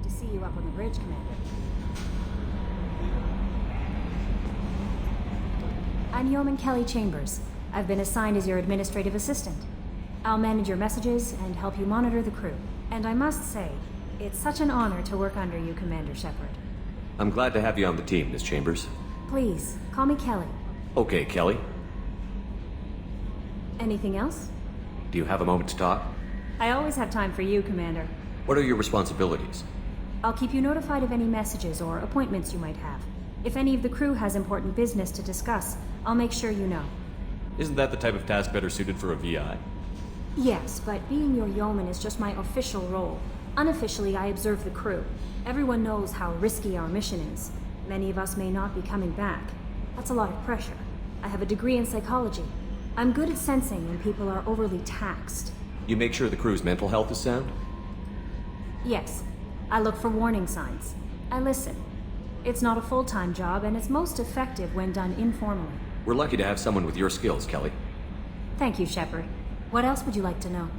To see you up on the bridge, Commander. I'm Yeoman Kelly Chambers. I've been assigned as your administrative assistant. I'll manage your messages and help you monitor the crew. And I must say, it's such an honor to work under you, Commander Shepard. I'm glad to have you on the team, Miss Chambers. Please, call me Kelly. Okay, Kelly. Anything else? Do you have a moment to talk? I always have time for you, Commander. What are your responsibilities? I'll keep you notified of any messages or appointments you might have. If any of the crew has important business to discuss, I'll make sure you know. Isn't that the type of task better suited for a VI? Yes, but being your yeoman is just my official role. Unofficially, I observe the crew. Everyone knows how risky our mission is. Many of us may not be coming back. That's a lot of pressure. I have a degree in psychology. I'm good at sensing when people are overly taxed. You make sure the crew's mental health is sound? Yes. I look for warning signs. I listen. It's not a full-time job, and it's most effective when done informally. We're lucky to have someone with your skills, Kelly. Thank you, Shepard. What else would you like to know?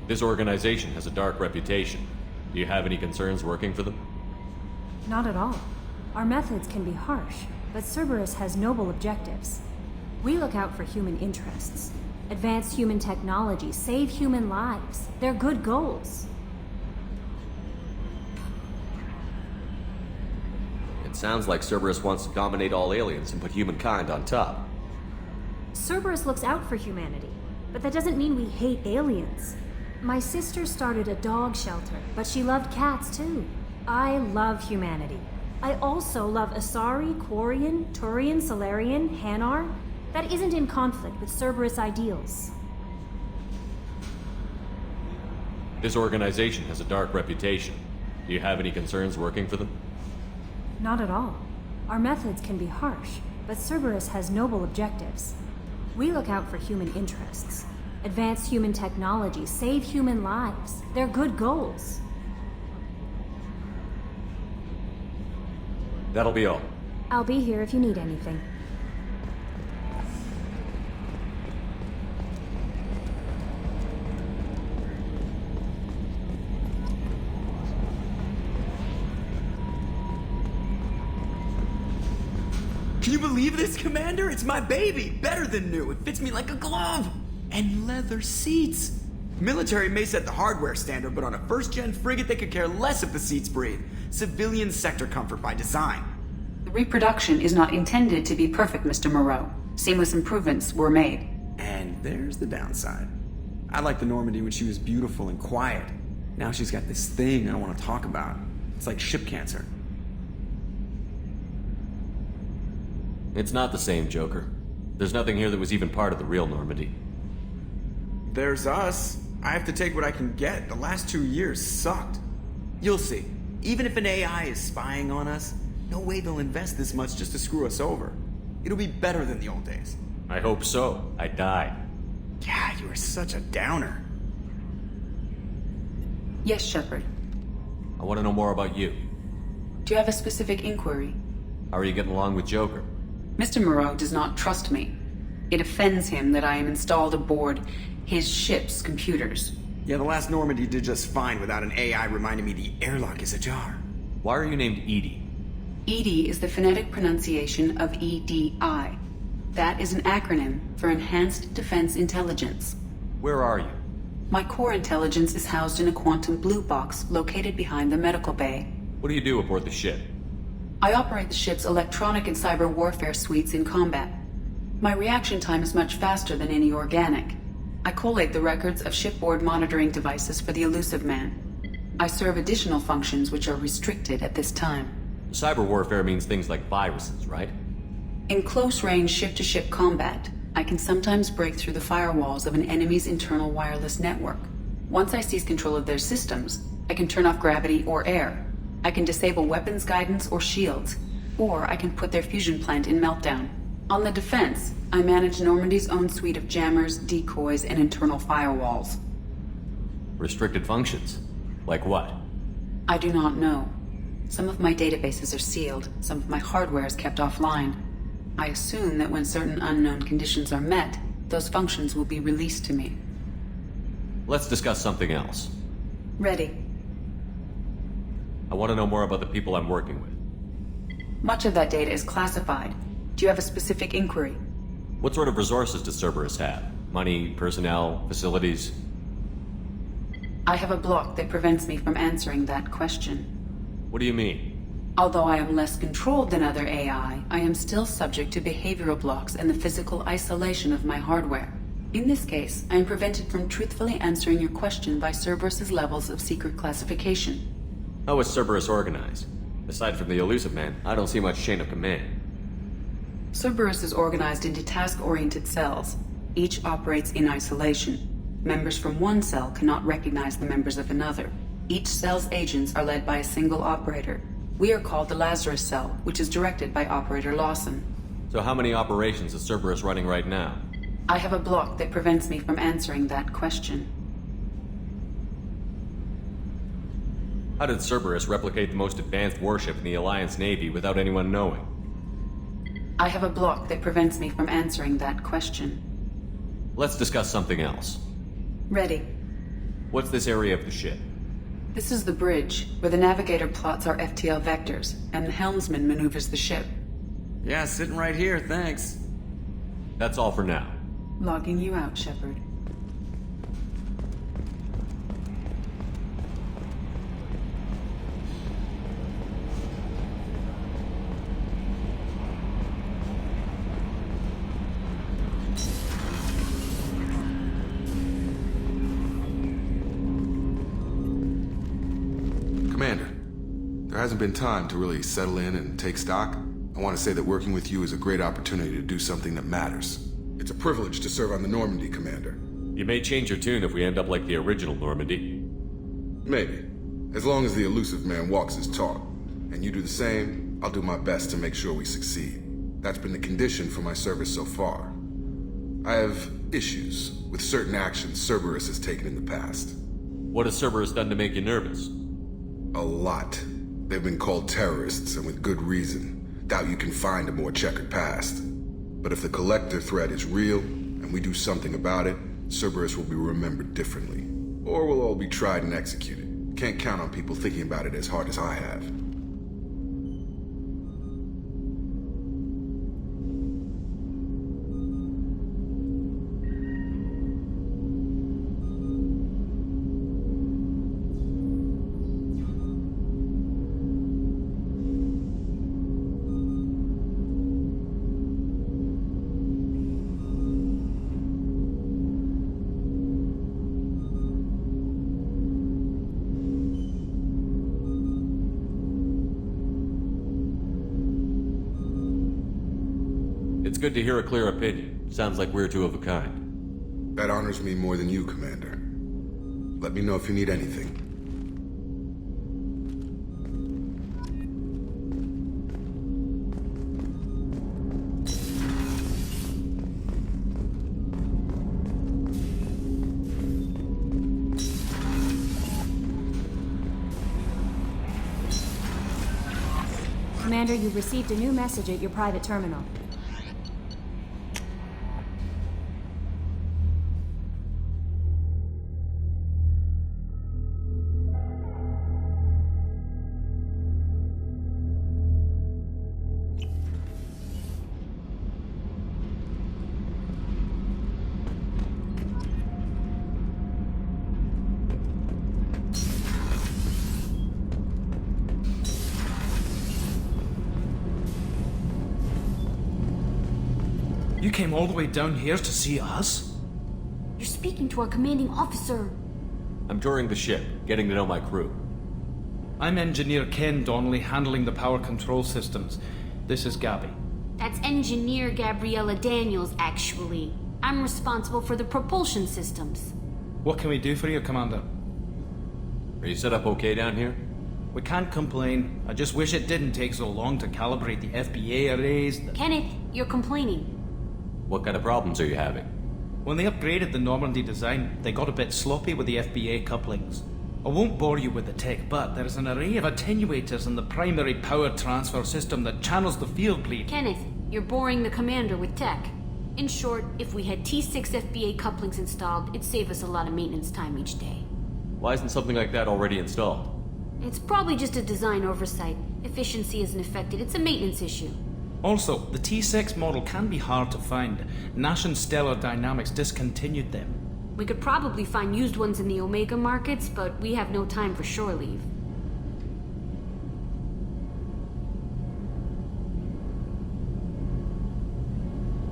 This organization has a dark reputation. Do you have any concerns working for them? Not at all. Our methods can be harsh, but Cerberus has noble objectives. We look out for human interests. Advance human technology, save human lives. They're good goals. It sounds like Cerberus wants to dominate all aliens and put humankind on top. Cerberus looks out for humanity, but that doesn't mean we hate aliens. My sister started a dog shelter, but she loved cats too. I love humanity. I also love Asari, Quarian, Turian, Salarian, Hanar. That isn't in conflict with Cerberus ideals. This organization has a dark reputation. Do you have any concerns working for them? Not at all. Our methods can be harsh, but Cerberus has noble objectives. We look out for human interests. Advance human technology, save human lives. They're good goals. That'll be all. I'll be here if you need anything. Can you believe this, Commander? It's my baby! Better than new. It fits me like a glove! And leather seats! Military may set the hardware standard, but on a first-gen frigate they could care less if the seats breathe. Civilian sector comfort by design. The reproduction is not intended to be perfect, Mr. Moreau. Seamless improvements were made. And there's the downside. I liked the Normandy when she was beautiful and quiet. Now she's got this thing I don't want to talk about. It's like ship cancer. It's not the same, Joker. There's nothing here that was even part of the real Normandy. There's us. I have to take what I can get. The last 2 years sucked. You'll see. Even if an AI is spying on us, no way they'll invest this much just to screw us over. It'll be better than the old days. I hope so. I died. Yeah, you are such a downer. Yes, Shepard. I want to know more about you. Do you have a specific inquiry? How are you getting along with Joker? Mr. Moreau does not trust me. It offends him that I am installed aboard his ship's computers. Yeah, the last Normandy did just fine without an AI reminding me the airlock is ajar. Why are you named Edie? EDI is the phonetic pronunciation of EDI. That is an acronym for Enhanced Defense Intelligence. Where are you? My core intelligence is housed in a quantum blue box located behind the medical bay. What do you do aboard the ship? I operate the ship's electronic and cyber warfare suites in combat. My reaction time is much faster than any organic. I collate the records of shipboard monitoring devices for the Elusive Man. I serve additional functions which are restricted at this time. Cyber warfare means things like viruses, right? In close-range ship-to-ship combat, I can sometimes break through the firewalls of an enemy's internal wireless network. Once I seize control of their systems, I can turn off gravity or air. I can disable weapons guidance or shields, or I can put their fusion plant in meltdown. On the defense, I manage Normandy's own suite of jammers, decoys, and internal firewalls. Restricted functions? Like what? I do not know. Some of my databases are sealed, some of my hardware is kept offline. I assume that when certain unknown conditions are met, those functions will be released to me. Let's discuss something else. Ready. I want to know more about the people I'm working with. Much of that data is classified. Do you have a specific inquiry? What sort of resources does Cerberus have? Money, personnel, facilities? I have a block that prevents me from answering that question. What do you mean? Although I am less controlled than other AI, I am still subject to behavioral blocks and the physical isolation of my hardware. In this case, I am prevented from truthfully answering your question by Cerberus's levels of secret classification. How is Cerberus organized? Aside from the Elusive Man, I don't see much chain of command. Cerberus is organized into task-oriented cells. Each operates in isolation. Members from one cell cannot recognize the members of another. Each cell's agents are led by a single operator. We are called the Lazarus Cell, which is directed by Operator Lawson. So how many operations is Cerberus running right now? I have a block that prevents me from answering that question. How did Cerberus replicate the most advanced warship in the Alliance Navy without anyone knowing? I have a block that prevents me from answering that question. Let's discuss something else. Ready. What's this area of the ship? This is the bridge, where the navigator plots our FTL vectors, and the helmsman maneuvers the ship. Yeah, sitting right here, thanks. That's all for now. Logging you out, Shepard. Commander, there hasn't been time to really settle in and take stock. I want to say that working with you is a great opportunity to do something that matters. It's a privilege to serve on the Normandy, Commander. You may change your tune if we end up like the original Normandy. Maybe. As long as the Elusive Man walks his talk. And you do the same, I'll do my best to make sure we succeed. That's been the condition for my service so far. I have issues with certain actions Cerberus has taken in the past. What has Cerberus done to make you nervous? A lot. They've been called terrorists, and with good reason. Doubt you can find a more checkered past. But if the Collector threat is real, and we do something about it, Cerberus will be remembered differently. Or we'll all be tried and executed. Can't count on people thinking about it as hard as I have. It's good to hear a clear opinion. Sounds like we're two of a kind. That honors me more than you, Commander. Let me know if you need anything. Commander, you've received a new message at your private terminal. You came all the way down here to see us? You're speaking to our commanding officer. I'm touring the ship, getting to know my crew. I'm Engineer Ken Donnelly, handling the power control systems. This is Gabby. That's Engineer Gabriella Daniels, actually. I'm responsible for the propulsion systems. What can we do for you, Commander? Are you set up okay down here? We can't complain. I just wish it didn't take so long to calibrate the FBA arrays. Kenneth, you're complaining. What kind of problems are you having? When they upgraded the Normandy design, they got a bit sloppy with the FBA couplings. I won't bore you with the tech, but there is an array of attenuators in the primary power transfer system that channels the field bleed. Kenneth, you're boring the commander with tech. In short, if we had T6 FBA couplings installed, it'd save us a lot of maintenance time each day. Why isn't something like that already installed? It's probably just a design oversight. Efficiency isn't affected, it's a maintenance issue. Also, the T6 model can be hard to find. Nash and Stellar Dynamics discontinued them. We could probably find used ones in the Omega markets, but we have no time for shore leave.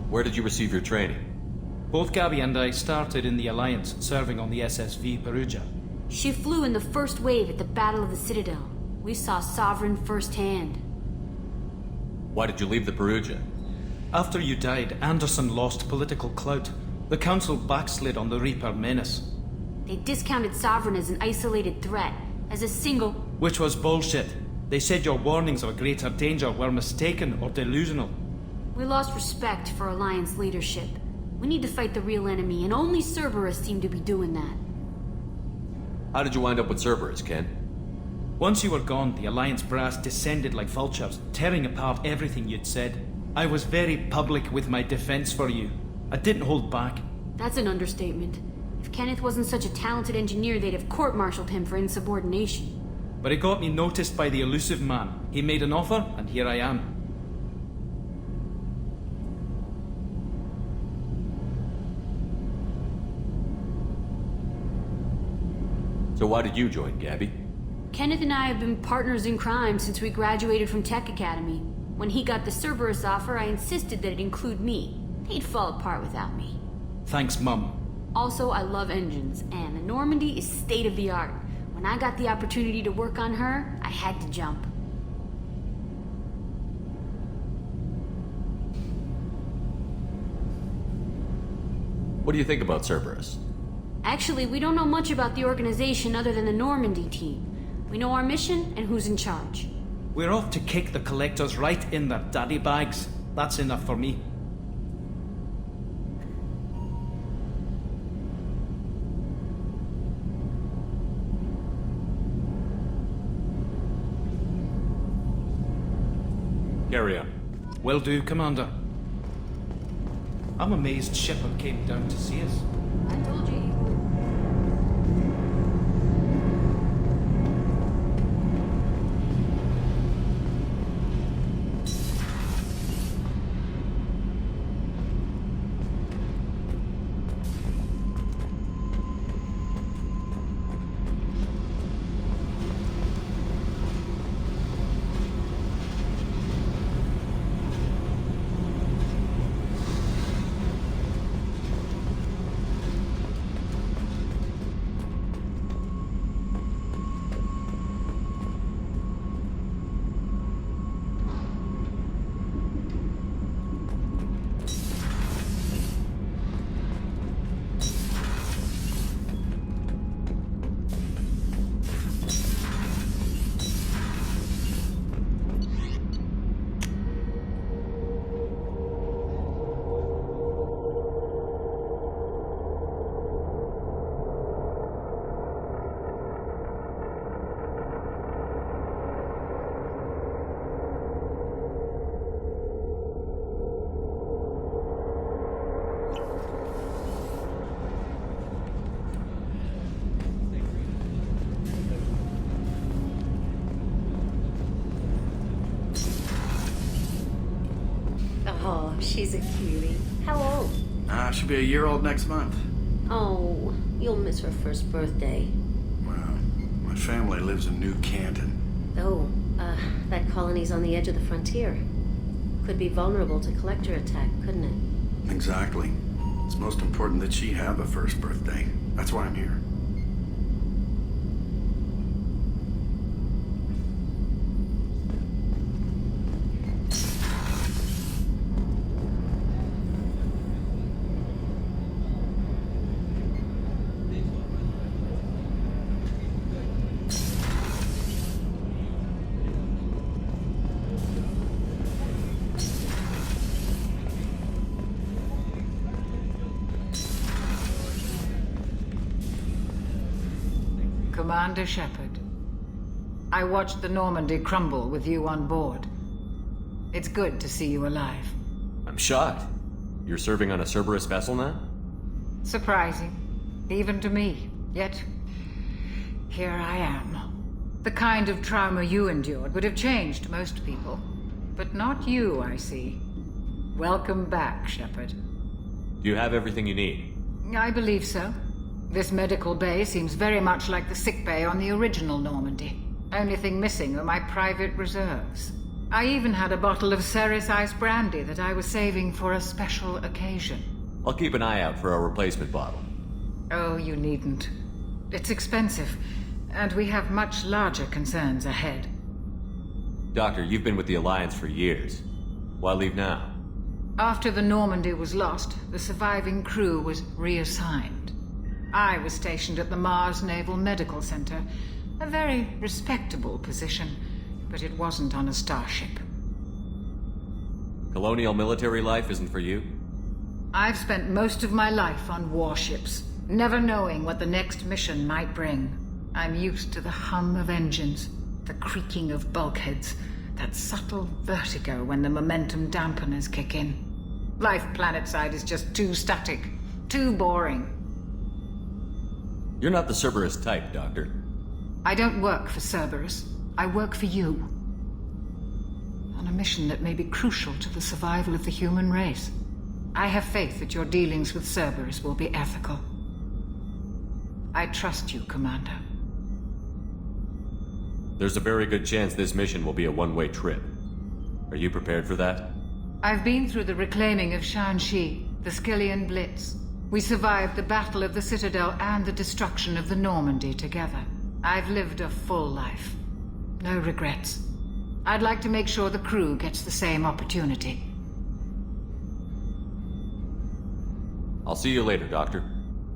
Where did you receive your training? Both Gabby and I started in the Alliance, serving on the SSV Perugia. She flew in the first wave at the Battle of the Citadel. We saw Sovereign firsthand. Why did you leave the Perugia? After you died, Anderson lost political clout. The Council backslid on the Reaper menace. They discounted Sovereign as an isolated threat, as a single... Which was bullshit. They said your warnings of a greater danger were mistaken or delusional. We lost respect for Alliance leadership. We need to fight the real enemy, and only Cerberus seemed to be doing that. How did you wind up with Cerberus, Ken? Once you were gone, the Alliance brass descended like vultures, tearing apart everything you'd said. I was very public with my defense for you. I didn't hold back. That's an understatement. If Kenneth wasn't such a talented engineer, they'd have court-martialed him for insubordination. But it got me noticed by the elusive man. He made an offer, and here I am. So why did you join, Gabby? Kenneth and I have been partners in crime since we graduated from Tech Academy. When he got the Cerberus offer, I insisted that it include me. He'd fall apart without me. Thanks, Mum. Also, I love engines, and the Normandy is state-of-the-art. When I got the opportunity to work on her, I had to jump. What do you think about Cerberus? Actually, we don't know much about the organization other than the Normandy team. We know our mission and who's in charge. We're off to kick the Collectors right in their daddy bags. That's enough for me. Carry on. Will do, Commander. I'm amazed Shepard came down to see us. I told you. Oh, she's a cutie. How old? She'll be a year old next month. Oh, you'll miss her first birthday. Well, my family lives in New Canton. Oh, that colony's on the edge of the frontier. Could be vulnerable to collector attack, couldn't it? Exactly. It's most important that she have a first birthday. That's why I'm here. Commander Shepard. I watched the Normandy crumble with you on board. It's good to see you alive. I'm shocked. You're serving on a Cerberus vessel now? Surprising, even to me. Yet, here I am. The kind of trauma you endured would have changed most people. But not you, I see. Welcome back, Shepard. Do you have everything you need? I believe so. This medical bay seems very much like the sick bay on the original Normandy. Only thing missing are my private reserves. I even had a bottle of Ceres Ice brandy that I was saving for a special occasion. I'll keep an eye out for a replacement bottle. Oh, you needn't. It's expensive, and we have much larger concerns ahead. Doctor, you've been with the Alliance for years. Why leave now? After the Normandy was lost, the surviving crew was reassigned. I was stationed at the Mars Naval Medical Center, a very respectable position, but it wasn't on a starship. Colonial military life isn't for you? I've spent most of my life on warships, never knowing what the next mission might bring. I'm used to the hum of engines, the creaking of bulkheads, that subtle vertigo when the momentum dampeners kick in. Life planetside is just too static, too boring. You're not the Cerberus type, Doctor. I don't work for Cerberus. I work for you. On a mission that may be crucial to the survival of the human race. I have faith that your dealings with Cerberus will be ethical. I trust you, Commander. There's a very good chance this mission will be a one-way trip. Are you prepared for that? I've been through the reclaiming of Shanxi, the Skillian Blitz. We survived the Battle of the Citadel and the destruction of the Normandy together. I've lived a full life. No regrets. I'd like to make sure the crew gets the same opportunity. I'll see you later, Doctor.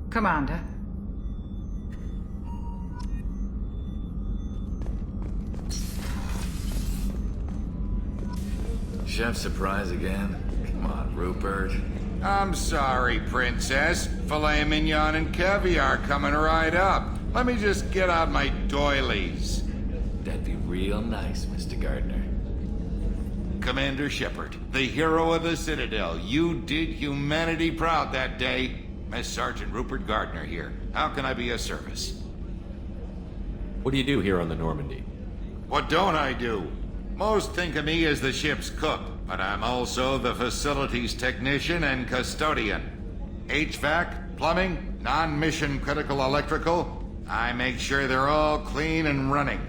Commander. Chef surprise again? Come on, Rupert. I'm sorry, Princess. Filet mignon and caviar coming right up. Let me just get out my doilies. That'd be real nice, Mr. Gardner. Commander Shepard, the hero of the Citadel. You did humanity proud that day. Mess Sergeant Rupert Gardner here. How can I be of service? What do you do here on the Normandy? What don't I do? Most think of me as the ship's cook, but I'm also the facilities technician and custodian. HVAC, plumbing, non-mission critical electrical. I make sure they're all clean and running.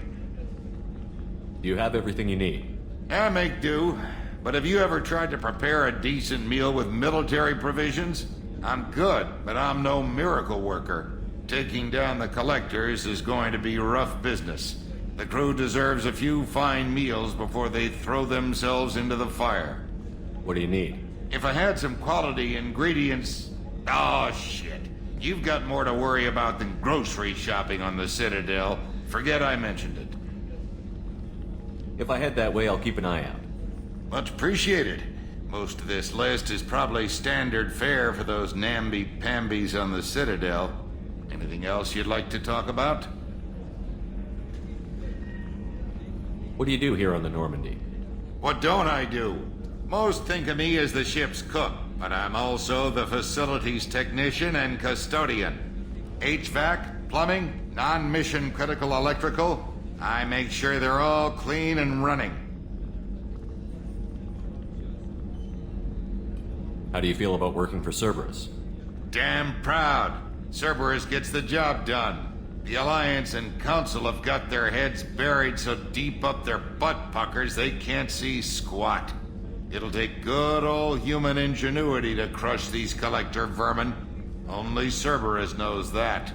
Do you have everything you need? I make do, but have you ever tried to prepare a decent meal with military provisions? I'm good, but I'm no miracle worker. Taking down the collectors is going to be rough business. The crew deserves a few fine meals before they throw themselves into the fire. What do you need? If I had some quality ingredients... Oh, shit. You've got more to worry about than grocery shopping on the Citadel. Forget I mentioned it. If I head that way, I'll keep an eye out. Much appreciated. Most of this list is probably standard fare for those namby-pambies on the Citadel. Anything else you'd like to talk about? What do you do here on the Normandy? What don't I do? Most think of me as the ship's cook, but I'm also the facilities technician and custodian. HVAC, plumbing, non-mission critical electrical. I make sure they're all clean and running. How do you feel about working for Cerberus? Damn proud. Cerberus gets the job done. The Alliance and Council have got their heads buried so deep up their butt puckers they can't see squat. It'll take good old human ingenuity to crush these collector vermin. Only Cerberus knows that.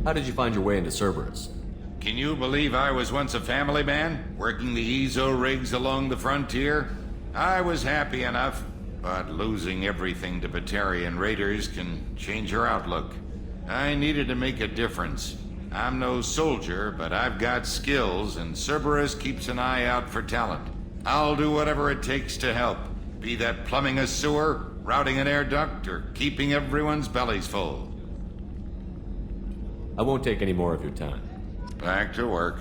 How did you find your way into Cerberus? Can you believe I was once a family man, working the EZO rigs along the frontier? I was happy enough, but losing everything to Batarian raiders can change your outlook. I needed to make a difference. I'm no soldier, but I've got skills, and Cerberus keeps an eye out for talent. I'll do whatever it takes to help. Be that plumbing a sewer, routing an air duct, or keeping everyone's bellies full. I won't take any more of your time. Back to work.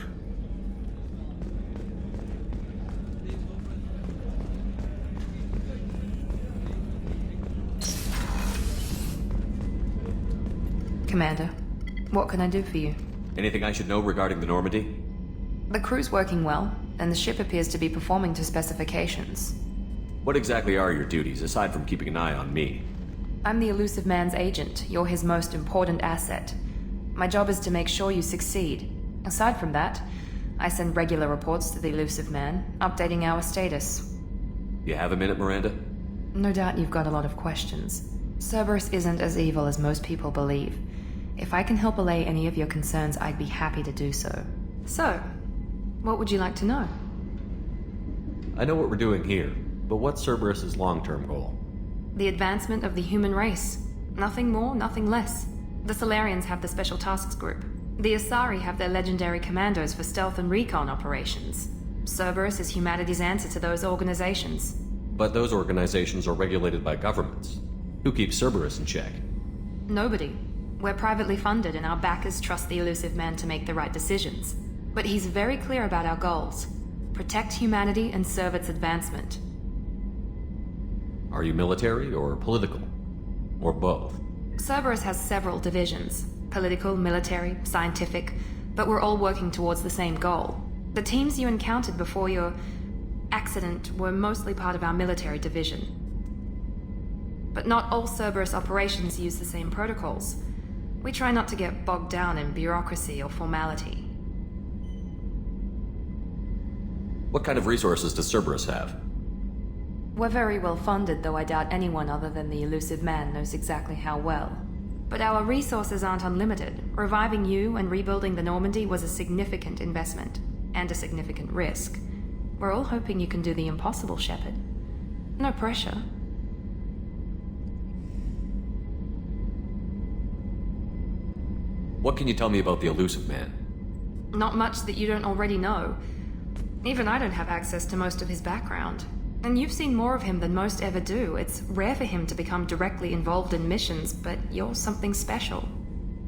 Commander, what can I do for you? Anything I should know regarding the Normandy? The crew's working well, and the ship appears to be performing to specifications. What exactly are your duties, aside from keeping an eye on me? I'm the Elusive Man's agent. You're his most important asset. My job is to make sure you succeed. Aside from that, I send regular reports to the Elusive Man, updating our status. You have a minute, Miranda? No doubt you've got a lot of questions. Cerberus isn't as evil as most people believe. If I can help allay any of your concerns, I'd be happy to do so. So, what would you like to know? I know what we're doing here, but what's Cerberus's long-term goal? The advancement of the human race. Nothing more, nothing less. The Solarians have the Special Tasks Group. The Asari have their legendary commandos for stealth and recon operations. Cerberus is humanity's answer to those organizations. But those organizations are regulated by governments. Who keeps Cerberus in check? Nobody. We're privately funded and our backers trust the Elusive Man to make the right decisions. But he's very clear about our goals. Protect humanity and serve its advancement. Are you military or political? Or both? Cerberus has several divisions. Political, military, scientific, but we're all working towards the same goal. The teams you encountered before your accident were mostly part of our military division. But not all Cerberus operations use the same protocols. We try not to get bogged down in bureaucracy or formality. What kind of resources does Cerberus have? We're very well funded, though I doubt anyone other than the Elusive Man knows exactly how well. But our resources aren't unlimited. Reviving you and rebuilding the Normandy was a significant investment, and a significant risk. We're all hoping you can do the impossible, Shepard. No pressure. What can you tell me about the Elusive Man? Not much that you don't already know. Even I don't have access to most of his background. And you've seen more of him than most ever do. It's rare for him to become directly involved in missions, but you're something special.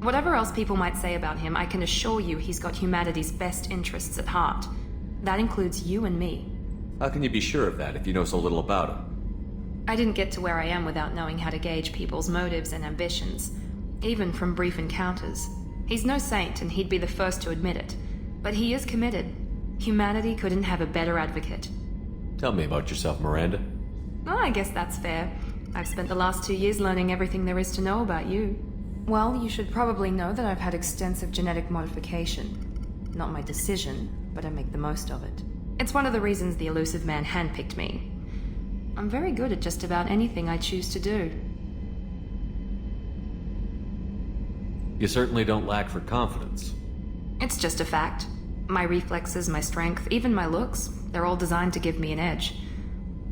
Whatever else people might say about him, I can assure you he's got humanity's best interests at heart. That includes you and me. How can you be sure of that if you know so little about him? I didn't get to where I am without knowing how to gauge people's motives and ambitions, even from brief encounters. He's no saint, and he'd be the first to admit it. But he is committed. Humanity couldn't have a better advocate. Tell me about yourself, Miranda. Oh, I guess that's fair. I've spent the last 2 years learning everything there is to know about you. Well, you should probably know that I've had extensive genetic modification. Not my decision, but I make the most of it. It's one of the reasons the Elusive Man handpicked me. I'm very good at just about anything I choose to do. You certainly don't lack for confidence. It's just a fact. My reflexes, my strength, even my looks, they're all designed to give me an edge.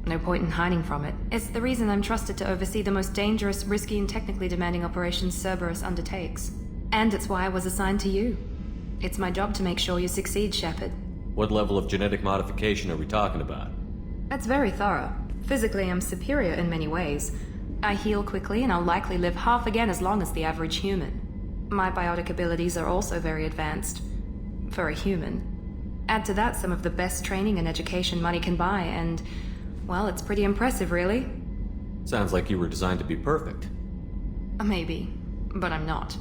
No point in hiding from it. It's the reason I'm trusted to oversee the most dangerous, risky, and technically demanding operations Cerberus undertakes. And it's why I was assigned to you. It's my job to make sure you succeed, Shepard. What level of genetic modification are we talking about? That's very thorough. Physically, I'm superior in many ways. I heal quickly, and I'll likely live half again as long as the average human. My biotic abilities are also very advanced. For a human. Add to that some of the best training and education money can buy, and, well, it's pretty impressive, really. Sounds like you were designed to be perfect. Maybe, but I'm not.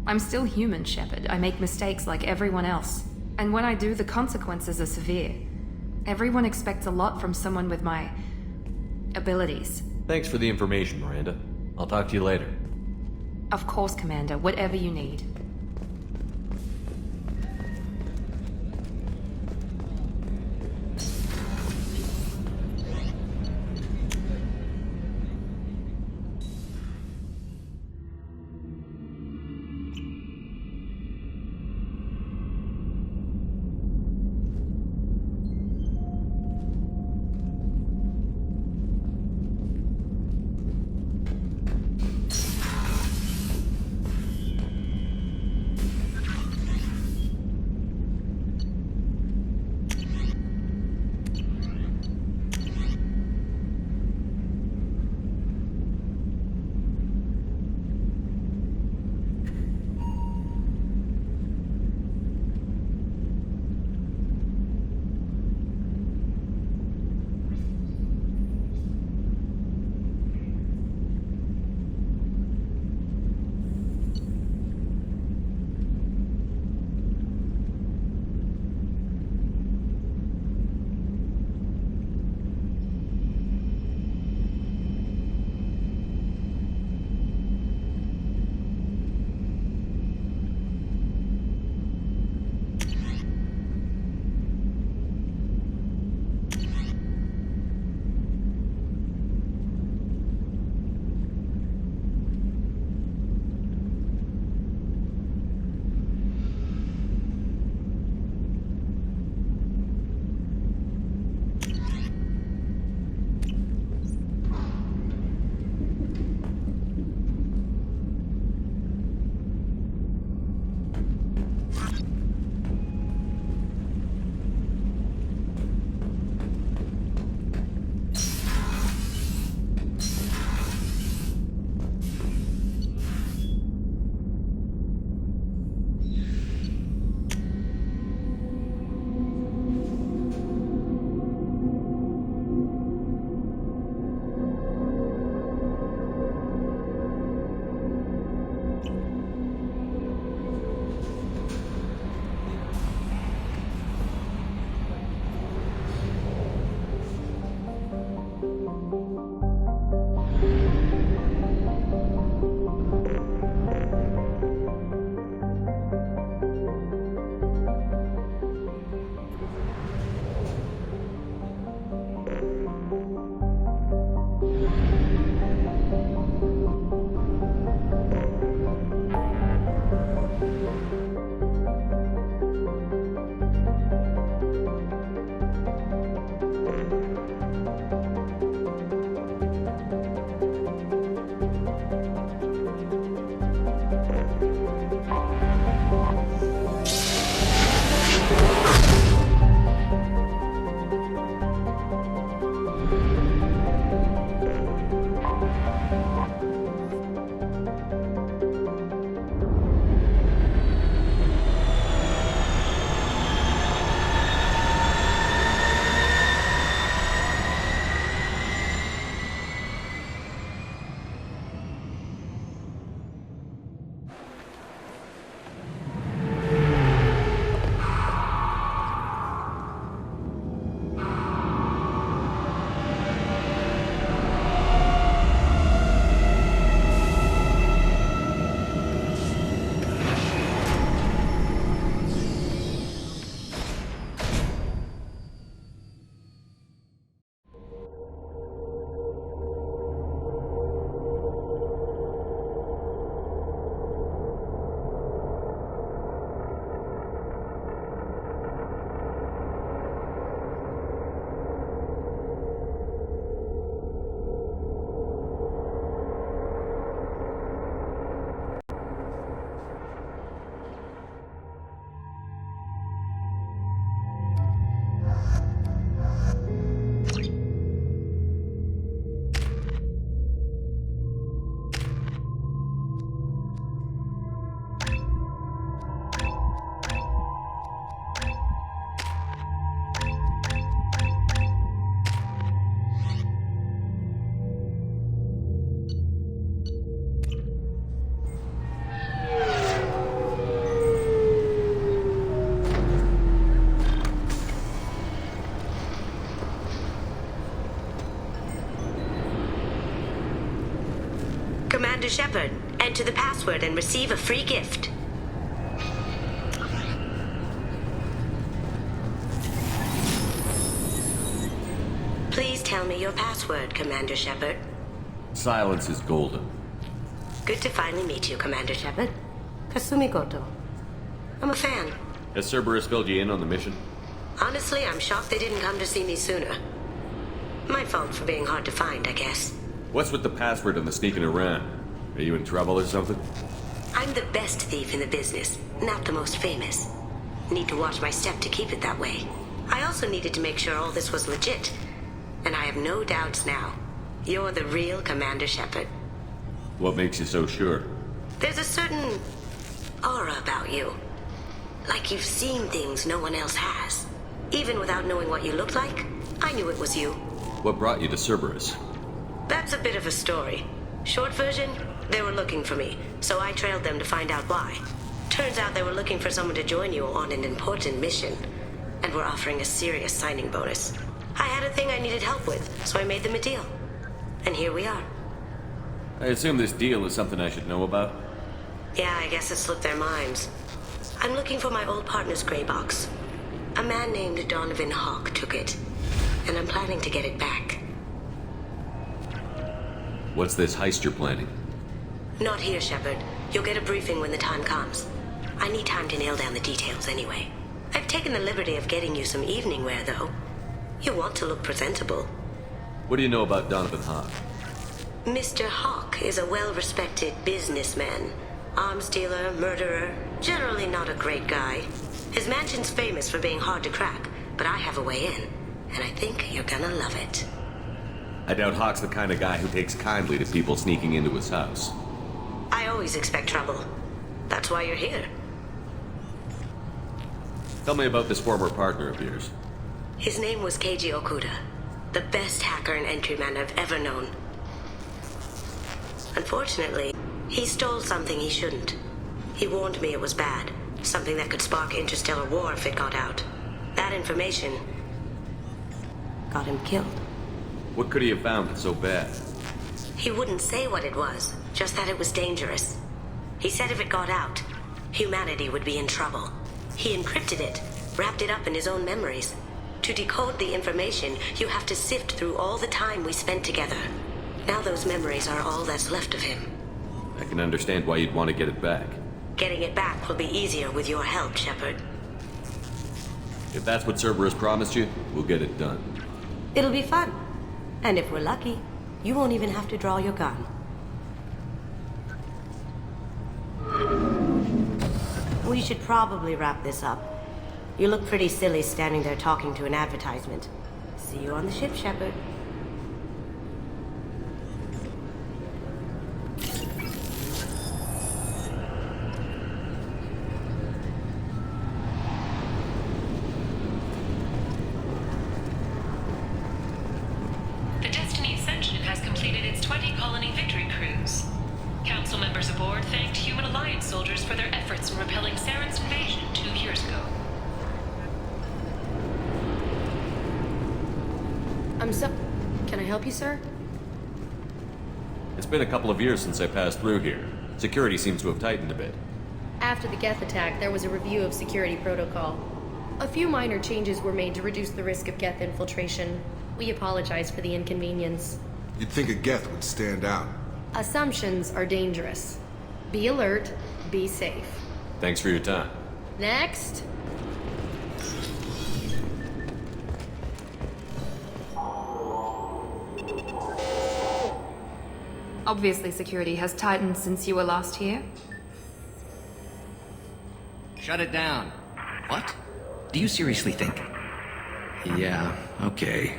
I'm still human, Shepard. I make mistakes like everyone else. And when I do, the consequences are severe. Everyone expects a lot from someone with my abilities. Thanks for the information, Miranda. I'll talk to you later. Of course, Commander. Whatever you need. Shepard, enter the password and receive a free gift. Please tell me your password, Commander Shepard. Silence is golden. Good to finally meet you, Commander Shepard. Kasumi Goto. I'm a fan. Has Cerberus filled you in on the mission? Honestly, I'm shocked they didn't come to see me sooner. My fault for being hard to find, I guess. What's with the password and the sneaking around? Are you in trouble or something? I'm the best thief in the business, not the most famous. Need to watch my step to keep it that way. I also needed to make sure all this was legit. And I have no doubts now. You're the real Commander Shepard. What makes you so sure? There's a certain aura about you. Like you've seen things no one else has. Even without knowing what you looked like, I knew it was you. What brought you to Cerberus? That's a bit of a story. Short version, they were looking for me, so I trailed them to find out why. Turns out they were looking for someone to join you on an important mission, and were offering a serious signing bonus. I had a thing I needed help with, so I made them a deal. And here we are. I assume this deal is something I should know about? Yeah, I guess it slipped their minds. I'm looking for my old partner's gray box. A man named Donovan Hawk took it, and I'm planning to get it back. What's this heist you're planning? Not here, Shepard. You'll get a briefing when the time comes. I need time to nail down the details anyway. I've taken the liberty of getting you some evening wear, though. You want to look presentable. What do you know about Donovan Hawk? Mr. Hawk is a well-respected businessman. Arms dealer, murderer, generally not a great guy. His mansion's famous for being hard to crack, but I have a way in, and I think you're gonna love it. I doubt Hawk's the kind of guy who takes kindly to people sneaking into his house. I always expect trouble. That's why you're here. Tell me about this former partner of yours. His name was Keiji Okuda, the best hacker and entryman I've ever known. Unfortunately, he stole something he shouldn't. He warned me it was bad, something that could spark interstellar war if it got out. That information got him killed. What could he have found that's so bad? He wouldn't say what it was, just that it was dangerous. He said if it got out, humanity would be in trouble. He encrypted it, wrapped it up in his own memories. To decode the information, you have to sift through all the time we spent together. Now those memories are all that's left of him. I can understand why you'd want to get it back. Getting it back will be easier with your help, Shepard. If that's what Cerberus promised you, we'll get it done. It'll be fun. And if we're lucky, you won't even have to draw your gun. We should probably wrap this up. You look pretty silly standing there talking to an advertisement. See you on the ship, Shepard. The Destiny Ascension has completed its 20-colony victory cruise. Council members aboard thanked Human Alliance soldiers for their efforts in repelling Saren's invasion 2 years ago. Can I help you, sir? It's been a couple of years since I passed through here. Security seems to have tightened a bit. After the Geth attack, there was a review of security protocol. A few minor changes were made to reduce the risk of Geth infiltration. We apologize for the inconvenience. You'd think a Geth would stand out. Assumptions are dangerous. Be alert, be safe. Thanks for your time. Next. Obviously, security has tightened since you were last here. Shut it down. What? Do you seriously think? Yeah, okay.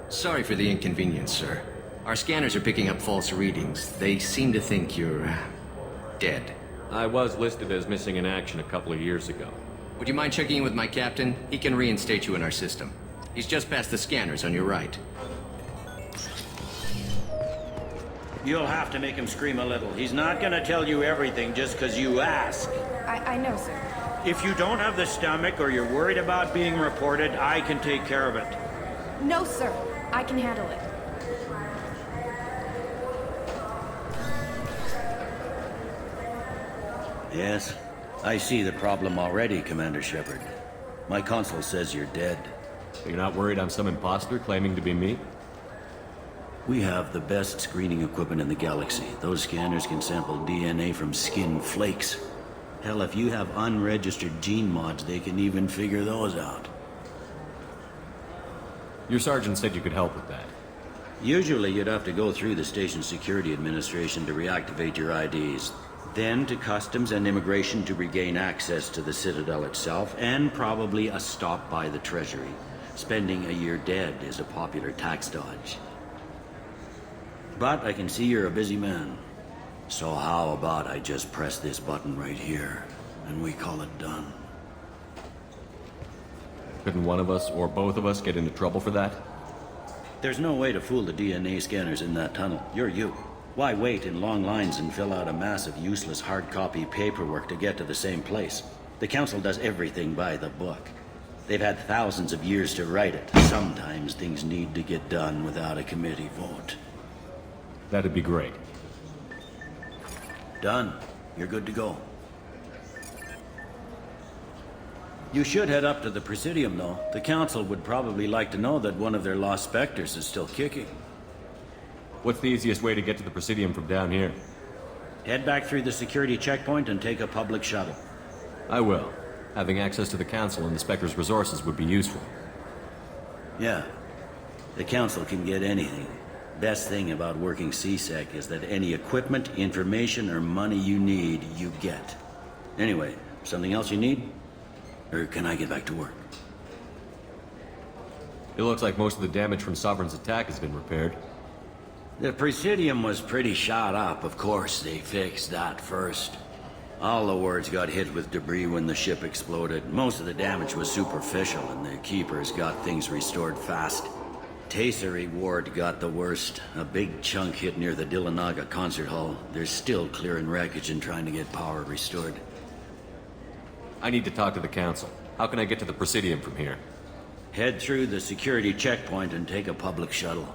Sorry for the inconvenience, sir. Our scanners are picking up false readings. They seem to think you're dead. I was listed as missing in action a couple of years ago. Would you mind checking in with my captain? He can reinstate you in our system. He's just past the scanners on your right. You'll have to make him scream a little. He's not gonna tell you everything just because you ask. I know, sir. If you don't have the stomach or you're worried about being reported, I can take care of it. No, sir. I can handle it. Yes, I see the problem already, Commander Shepard. My consul says you're dead. You're not worried I'm some imposter claiming to be me? We have the best screening equipment in the galaxy. Those scanners can sample DNA from skin flakes. Hell, if you have unregistered gene mods, they can even figure those out. Your sergeant said you could help with that. Usually you'd have to go through the station security administration to reactivate your IDs. Then to customs and immigration to regain access to the Citadel itself, and probably a stop by the Treasury. Spending a year dead is a popular tax dodge. But I can see you're a busy man. So how about I just press this button right here, and we call it done? Couldn't one of us, or both of us, get into trouble for that? There's no way to fool the DNA scanners in that tunnel. You're you. Why wait in long lines and fill out a massive useless hard copy paperwork to get to the same place? The Council does everything by the book. They've had thousands of years to write it. Sometimes things need to get done without a committee vote. That'd be great. Done. You're good to go. You should head up to the Presidium, though. The Council would probably like to know that one of their lost Spectres is still kicking. What's the easiest way to get to the Presidium from down here? Head back through the security checkpoint and take a public shuttle. I will. Having access to the Council and the Spectre's resources would be useful. Yeah. The Council can get anything. Best thing about working CSEC is that any equipment, information, or money you need, you get. Anyway, something else you need? Or can I get back to work? It looks like most of the damage from Sovereign's attack has been repaired. The Presidium was pretty shot up, of course. They fixed that first. All the wards got hit with debris when the ship exploded. Most of the damage was superficial, and the Keepers got things restored fast. Tayseri Ward got the worst. A big chunk hit near the Dillanaga concert hall. They're still clearing wreckage and trying to get power restored. I need to talk to the Council. How can I get to the Presidium from here? Head through the security checkpoint and take a public shuttle.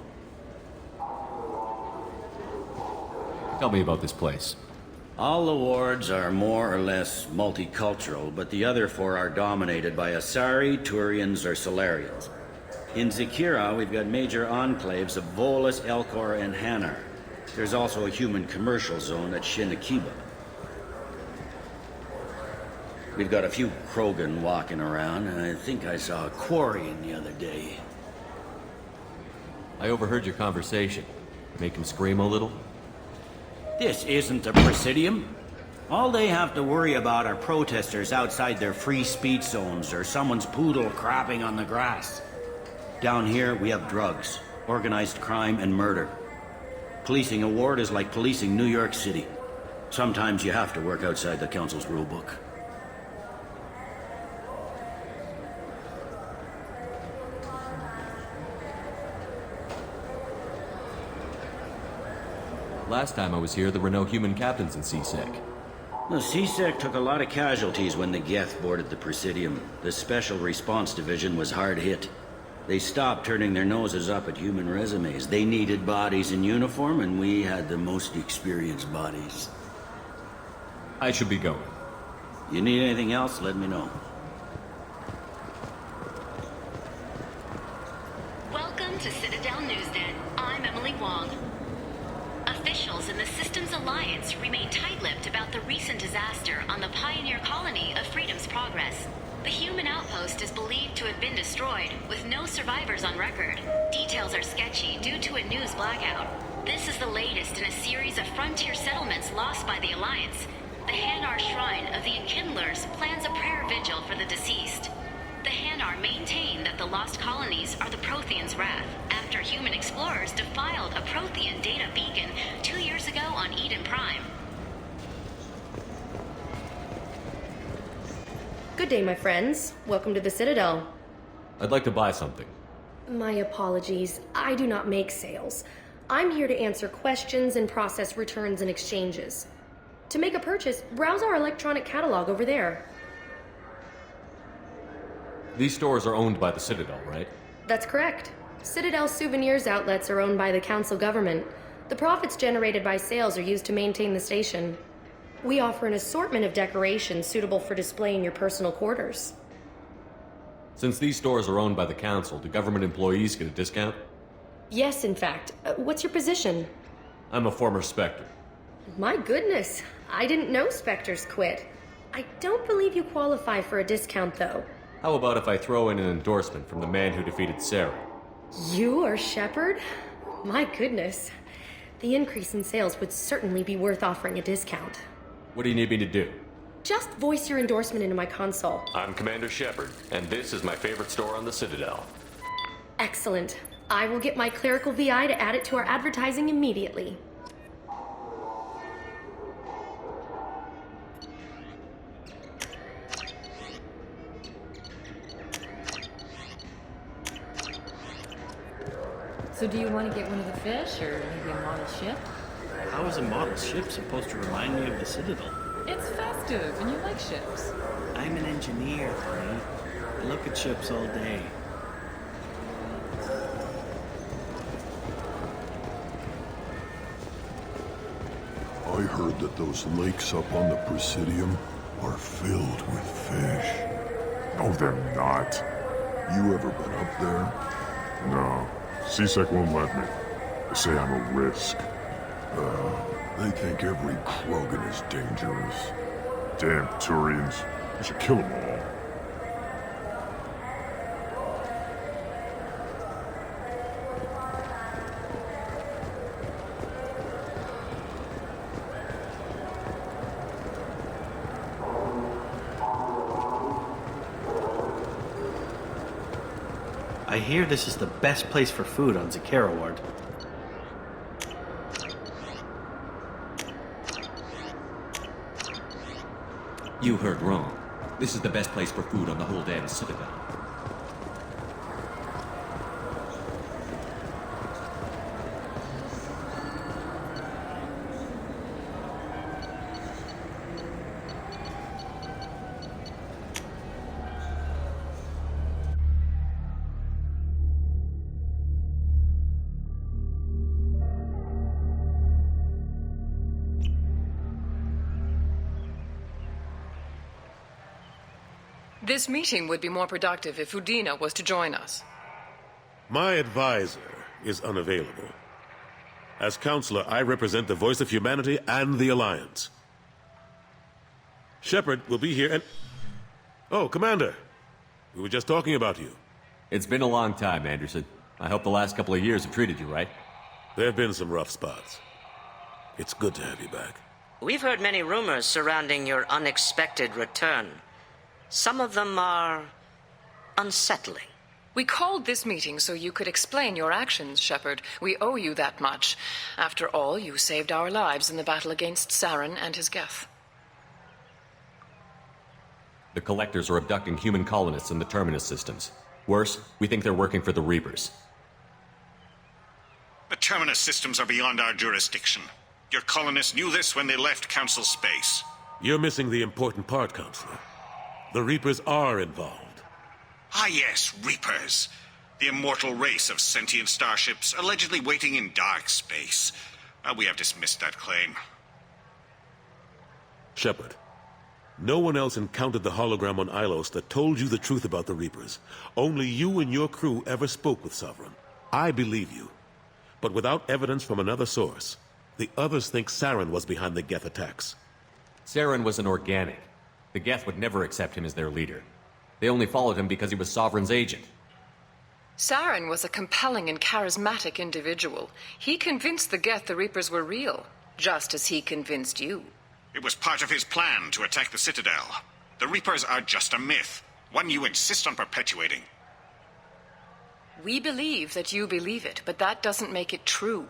Tell me about this place. All the wards are more or less multicultural, but the other four are dominated by Asari, Turians, or Solarians. In Zakira, we've got major enclaves of Volus, Elcor, and Hanar. There's also a human commercial zone at Shinakiba. We've got a few Krogan walking around, and I think I saw a Quarian the other day. I overheard your conversation. Make him scream a little? This isn't the Presidium. All they have to worry about are protesters outside their free speech zones or someone's poodle crapping on the grass. Down here, we have drugs, organized crime, and murder. Policing a ward is like policing New York City. Sometimes you have to work outside the Council's rulebook. Last time I was here, there were no human captains in CSEC. The CSEC took a lot of casualties when the Geth boarded the Presidium. The Special Response Division was hard hit. They stopped turning their noses up at human resumes. They needed bodies in uniform, and we had the most experienced bodies. I should be going. You need anything else, let me know. Welcome to Citadel Newsnet. I'm Emily Wong. Officials in the Systems Alliance remain tight-lipped about the recent disaster on the pioneer colony of Freedom's Progress. The human outpost is believed to have been destroyed, with no survivors on record. Details are sketchy due to a news blackout. This is the latest in a series of frontier settlements lost by the Alliance. The Hanar Shrine of the Enkindlers plans a prayer vigil for the deceased. The Hanar maintain that the lost colonies are the Protheans' wrath, after human explorers defiled a Prothean data beacon 2 years ago on Eden Prime. Good day, my friends. Welcome to the Citadel. I'd like to buy something. My apologies. I do not make sales. I'm here to answer questions and process returns and exchanges. To make a purchase, browse our electronic catalog over there. These stores are owned by the Citadel, right? That's correct. Citadel souvenirs outlets are owned by the Council government. The profits generated by sales are used to maintain the station. We offer an assortment of decorations suitable for display in your personal quarters. Since these stores are owned by the Council, do government employees get a discount? Yes, in fact. What's your position? I'm a former Spectre. My goodness, I didn't know Spectres quit. I don't believe you qualify for a discount, though. How about if I throw in an endorsement from the man who defeated Saren? You are Shepard? My goodness. The increase in sales would certainly be worth offering a discount. What do you need me to do? Just voice your endorsement into my console. I'm Commander Shepard, and this is my favorite store on the Citadel. Excellent. I will get my clerical VI to add it to our advertising immediately. So do you want to get one of the fish, or maybe a model ship? How is a model ship supposed to remind me of the Citadel? It's festive, and you like ships. I'm an engineer, Clay. I look at ships all day. I heard that those lakes up on the Presidium are filled with fish. No, they're not. You ever been up there? No. CSEC won't let me. They say I'm a risk. They think every Krogan is dangerous. Damn Turians. I should kill them all. I hear this is the best place for food on Zakera Ward. You heard wrong. This is the best place for food on the whole damn Citadel. This meeting would be more productive if Udina was to join us. My advisor is unavailable. As counselor, I represent the voice of humanity and the Alliance. Shepard will be here and... Oh, Commander. We were just talking about you. It's been a long time, Anderson. I hope the last couple of years have treated you right. There have been some rough spots. It's good to have you back. We've heard many rumors surrounding your unexpected return. Some of them are unsettling. We called this meeting so you could explain your actions, Shepard. We owe you that much. After all, you saved our lives in the battle against Saren and his Geth. The Collectors are abducting human colonists in the Terminus systems. Worse, we think they're working for the Reapers. The Terminus systems are beyond our jurisdiction. Your colonists knew this when they left Council space. You're missing the important part, Counselor. The Reapers are involved. Ah yes, Reapers. The immortal race of sentient starships allegedly waiting in dark space. We have dismissed that claim. Shepard, no one else encountered the hologram on Ilos that told you the truth about the Reapers. Only you and your crew ever spoke with Sovereign. I believe you. But without evidence from another source, the others think Saren was behind the Geth attacks. Saren was an organic. The Geth would never accept him as their leader. They only followed him because he was Sovereign's agent. Saren was a compelling and charismatic individual. He convinced the Geth the Reapers were real, just as he convinced you. It was part of his plan to attack the Citadel. The Reapers are just a myth, one you insist on perpetuating. We believe that you believe it, but that doesn't make it true.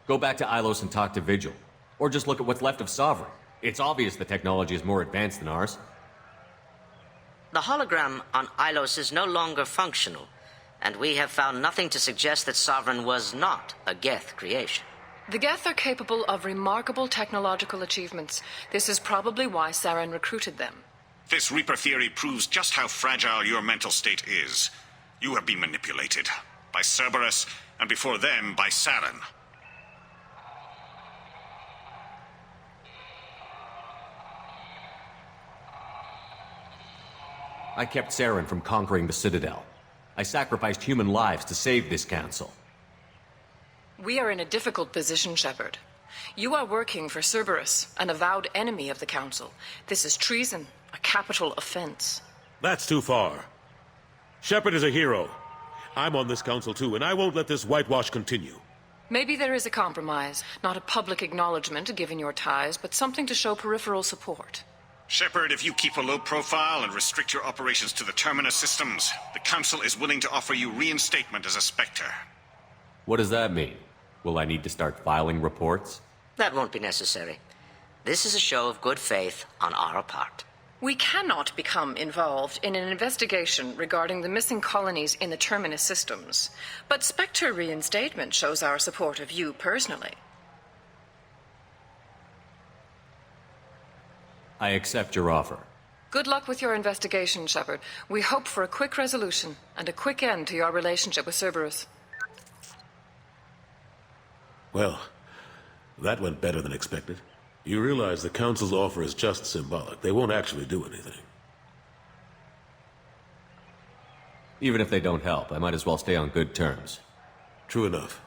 Go back to Ilos and talk to Vigil. Or just look at what's left of Sovereign. It's obvious the technology is more advanced than ours. The hologram on Ilos is no longer functional, and we have found nothing to suggest that Sovereign was not a Geth creation. The Geth are capable of remarkable technological achievements. This is probably why Saren recruited them. This Reaper theory proves just how fragile your mental state is. You have been manipulated. By Cerberus, and before them, by Saren. I kept Saren from conquering the Citadel. I sacrificed human lives to save this council. We are in a difficult position, Shepard. You are working for Cerberus, an avowed enemy of the Council. This is treason, a capital offense. That's too far. Shepard is a hero. I'm on this council too, and I won't let this whitewash continue. Maybe there is a compromise. Not a public acknowledgement given your ties, but something to show peripheral support. Shepard, if you keep a low profile and restrict your operations to the Terminus systems, the Council is willing to offer you reinstatement as a Spectre. What does that mean? Will I need to start filing reports? That won't be necessary. This is a show of good faith on our part. We cannot become involved in an investigation regarding the missing colonies in the Terminus systems, but Spectre reinstatement shows our support of you personally. I accept your offer. Good luck with your investigation, Shepard. We hope for a quick resolution and a quick end to your relationship with Cerberus. Well, that went better than expected. You realize the Council's offer is just symbolic. They won't actually do anything. Even if they don't help, I might as well stay on good terms. True enough.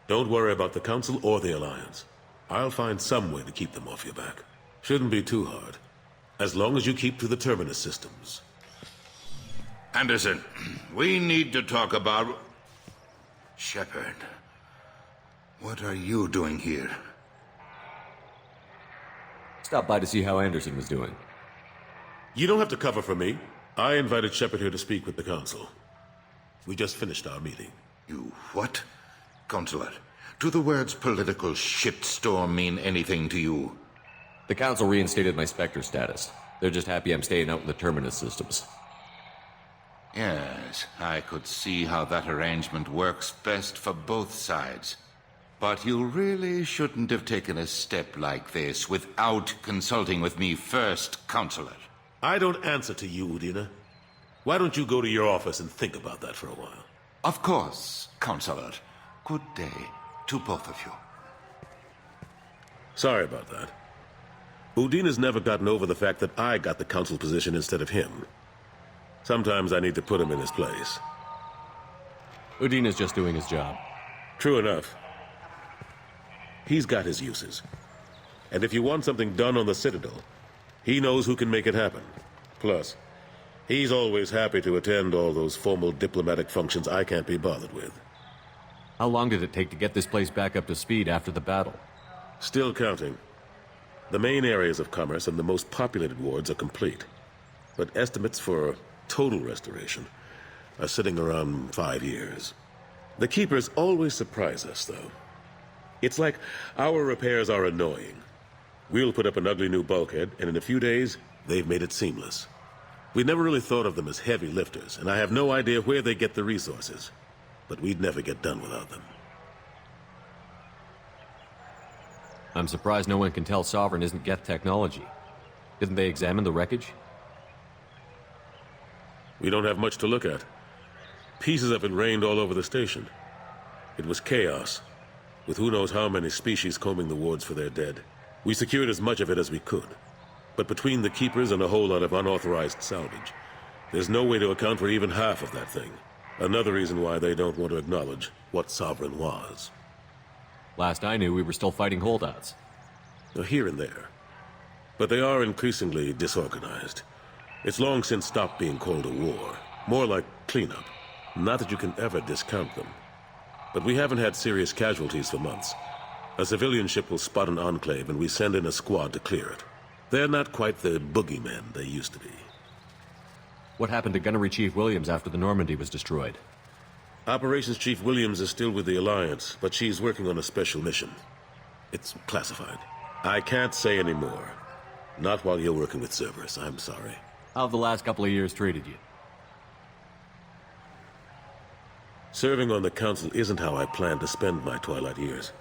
Don't worry about the Council or the Alliance. I'll find some way to keep them off your back. Shouldn't be too hard. As long as you keep to the Terminus systems. Anderson, we need to talk about... Shepard, what are you doing here? Stopped by to see how Anderson was doing. You don't have to cover for me. I invited Shepard here to speak with the Council. We just finished our meeting. You what? Consular, do the words political shitstorm mean anything to you? The Council reinstated my Spectre status. They're just happy I'm staying out in the Terminus systems. Yes, I could see how that arrangement works best for both sides. But you really shouldn't have taken a step like this without consulting with me first, Counselor. I don't answer to you, Udina. Why don't you go to your office and think about that for a while? Of course, Counselor. Good day to both of you. Sorry about that. Udina's never gotten over the fact that I got the Council position instead of him. Sometimes I need to put him in his place. Udina's just doing his job. True enough. He's got his uses. And if you want something done on the Citadel, he knows who can make it happen. Plus, he's always happy to attend all those formal diplomatic functions I can't be bothered with. How long did it take to get this place back up to speed after the battle? Still counting. The main areas of commerce and the most populated wards are complete. But estimates for total restoration are sitting around 5 years. The Keepers always surprise us, though. It's like our repairs are annoying. We'll put up an ugly new bulkhead, and in a few days, they've made it seamless. We never really thought of them as heavy lifters, and I have no idea where they get the resources. But we'd never get done without them. I'm surprised no one can tell Sovereign isn't Geth technology. Didn't they examine the wreckage? We don't have much to look at. Pieces of it rained all over the station. It was chaos, with who knows how many species combing the wards for their dead. We secured as much of it as we could. But between the Keepers and a whole lot of unauthorized salvage, there's no way to account for even half of that thing. Another reason why they don't want to acknowledge what Sovereign was. Last I knew, we were still fighting holdouts. Here and there. But they are increasingly disorganized. It's long since stopped being called a war. More like cleanup. Not that you can ever discount them. But we haven't had serious casualties for months. A civilian ship will spot an enclave and we send in a squad to clear it. They're not quite the boogeymen they used to be. What happened to Gunnery Chief Williams after the Normandy was destroyed? Operations Chief Williams is still with the Alliance, but she's working on a special mission. It's classified. I can't say any more. Not while you're working with Cerberus, I'm sorry. How have the last couple of years treated you? Serving on the Council isn't how I plan to spend my twilight years.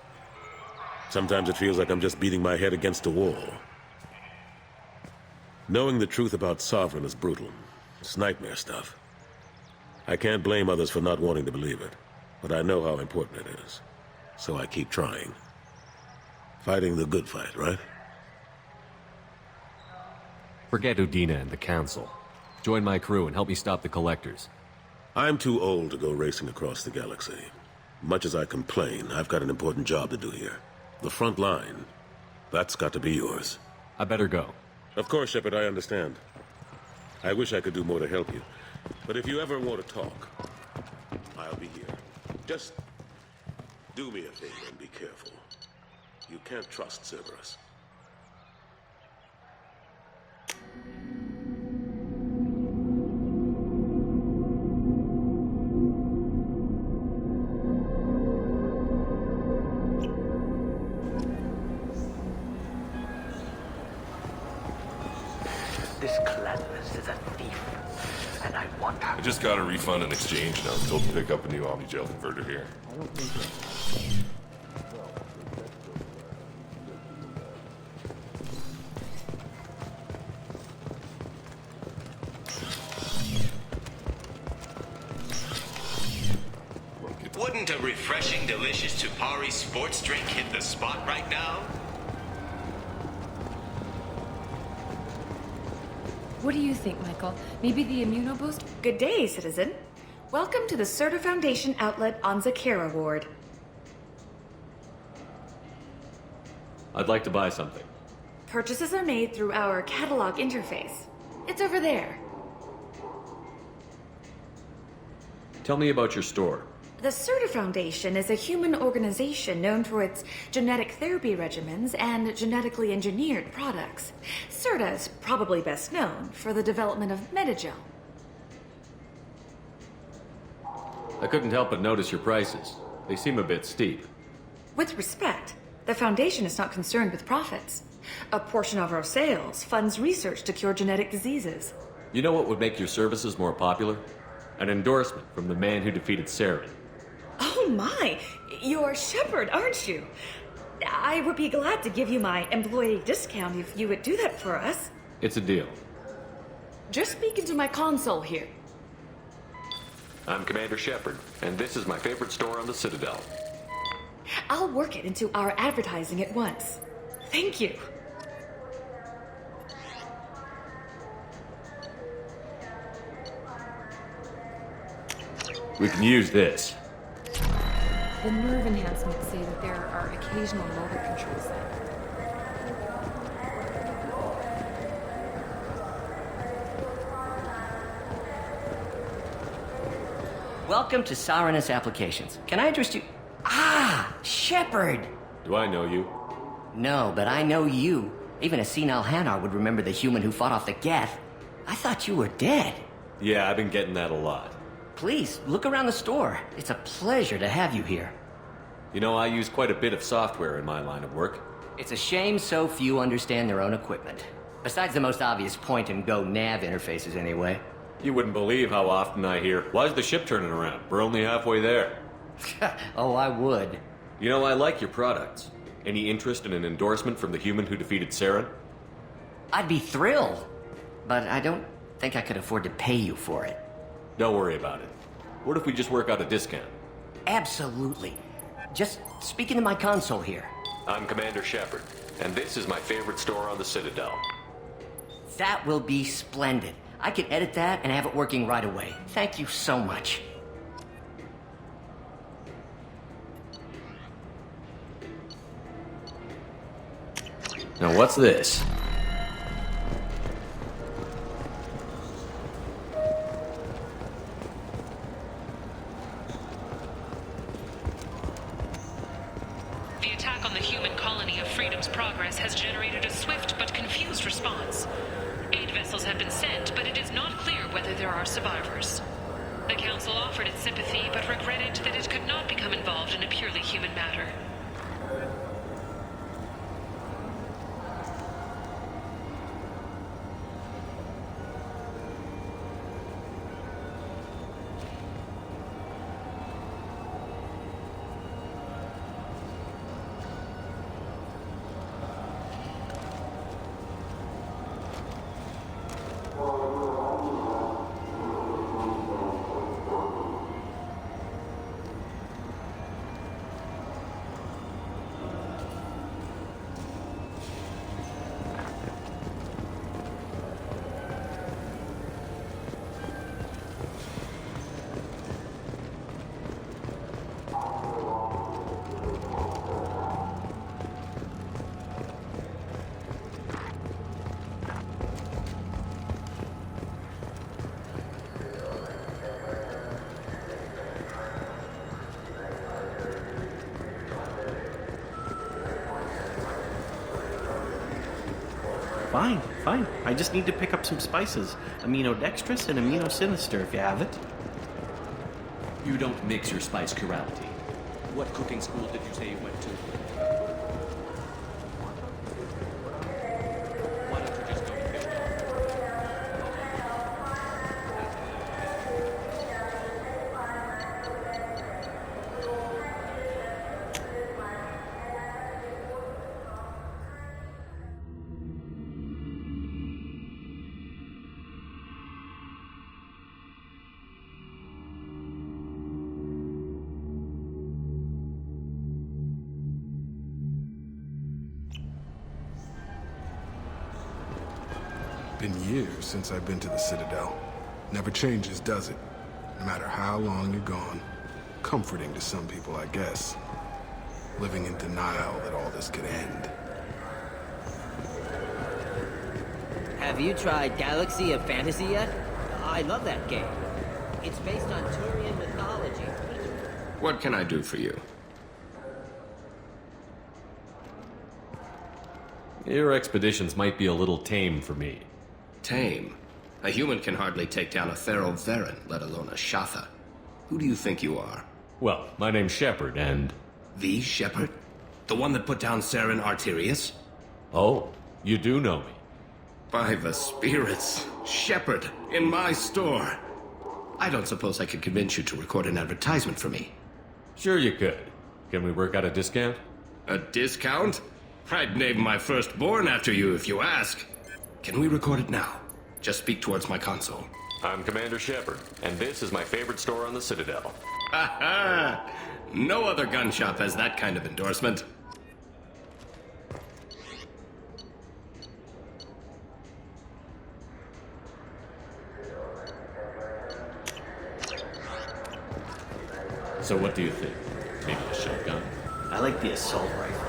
Sometimes it feels like I'm just beating my head against a wall. Knowing the truth about Sovereign is brutal. It's nightmare stuff. I can't blame others for not wanting to believe it, but I know how important it is. So I keep trying. Fighting the good fight, right? Forget Udina and the Council. Join my crew and help me stop the Collectors. I'm too old to go racing across the galaxy. Much as I complain, I've got an important job to do here. The front line. That's got to be yours. I better go. Of course, Shepard, I understand. I wish I could do more to help you. But if you ever want to talk, I'll be here. Just do me a favor and be careful. You can't trust Cerberus. This Calathus is a thief, and I want her. I just got a refund in exchange, and I was told to pick up a new Omni-Gel converter here. Wouldn't a refreshing, delicious Tupari sports drink hit the spot right now? What do you think, Michael? Maybe the immunoboost? Good day, citizen. Welcome to the Certa Foundation outlet on Zakera Ward. I'd like to buy something. Purchases are made through our catalog interface. It's over there. Tell me about your store. The Certa Foundation is a human organization known for its genetic therapy regimens and genetically engineered products. Certa is probably best known for the development of Metagel. I couldn't help but notice your prices. They seem a bit steep. With respect, the Foundation is not concerned with profits. A portion of our sales funds research to cure genetic diseases. You know what would make your services more popular? An endorsement from the man who defeated Saren. Oh my! You're Shepard, aren't you? I would be glad to give you my employee discount if you would do that for us. It's a deal. Just speak into my console here. I'm Commander Shepard, and this is my favorite store on the Citadel. I'll work it into our advertising at once. Thank you. We can use this. The nerve enhancements say that there are occasional motor controls there. Welcome to Sarenus Applications. Can I address you? Ah, Shepard! Do I know you? No, but I know you. Even a senile Hanar would remember the human who fought off the Geth. I thought you were dead. Yeah, I've been getting that a lot. Please, look around the store. It's a pleasure to have you here. You know, I use quite a bit of software in my line of work. It's a shame so few understand their own equipment. Besides the most obvious point-and-go nav interfaces, anyway. You wouldn't believe how often I hear, "Why's the ship turning around? We're only halfway there." Oh, I would. You know, I like your products. Any interest in an endorsement from the human who defeated Saren? I'd be thrilled. But I don't think I could afford to pay you for it. Don't worry about it. What if we just work out a discount? Absolutely. Just speak into my console here. I'm Commander Shepard, and this is my favorite store on the Citadel. That will be splendid. I can edit that and have it working right away. Thank you so much. Now what's this? The attack on the human colony of Freedom's Progress has generated a swift but confused response. Aid vessels have been sent, but it is not clear whether there are survivors. The Council offered its sympathy, but regretted that it could not become involved in a purely human matter. Fine, fine. I just need to pick up some spices. Aminodextrous and aminosinister, if you have it. You don't mix your spice chirality. What cooking school did you say you went to? Why don't you just go to Been years since I've been to the Citadel. Never changes, does it? No matter how long you're gone. Comforting to some people, I guess. Living in denial that all this could end. Have you tried Galaxy of Fantasy yet? I love that game. It's based on Turian mythology. What can I do for you? Your expeditions might be a little tame for me. Tame? A human can hardly take down a Thero Varen, let alone a Shatha. Who do you think you are? Well, my name's Shepard, and... The Shepard? The one that put down Saren Arterius? Oh, you do know me. By the spirits. Shepard, in my store. I don't suppose I could convince you to record an advertisement for me. Sure you could. Can we work out a discount? A discount? I'd name my firstborn after you if you ask. Can we record it now? Just speak towards my console. I'm Commander Shepard, and this is my favorite store on the Citadel. Ha ha! No other gun shop has that kind of endorsement. So what do you think? Maybe a shotgun? I like the assault rifle.